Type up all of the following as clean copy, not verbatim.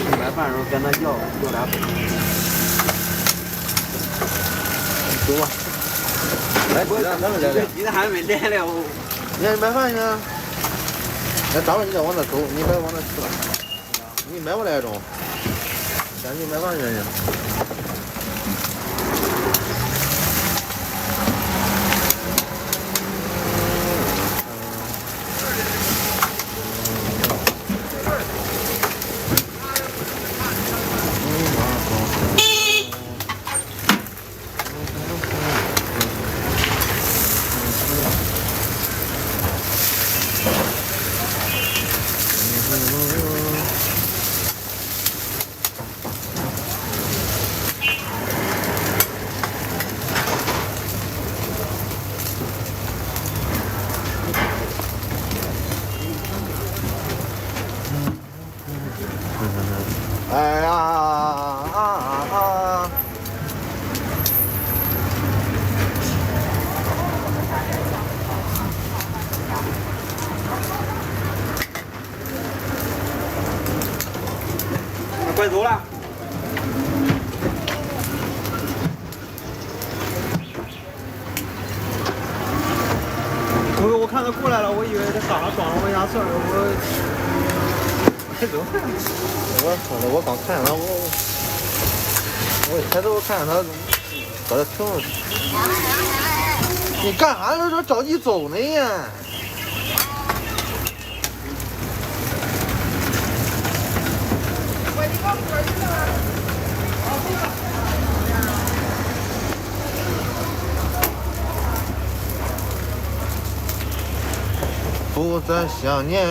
去买饭的时候跟他要俩粉。走吧。来，鸡蛋还没来了。你买饭去。那当然你要往那走，你别往那去了。你买不来中，赶紧买饭去。哎呀啊！快走了。我看他过来了，我以为他打了撞了我一下事儿，快走。我刚看见他，我一抬头看见他搁这停着。你干啥呢？这着急走呢呀？不再想念。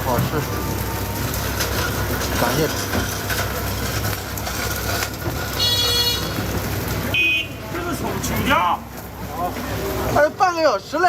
好吃，感谢。这是手机啊！还有半个小时嘞。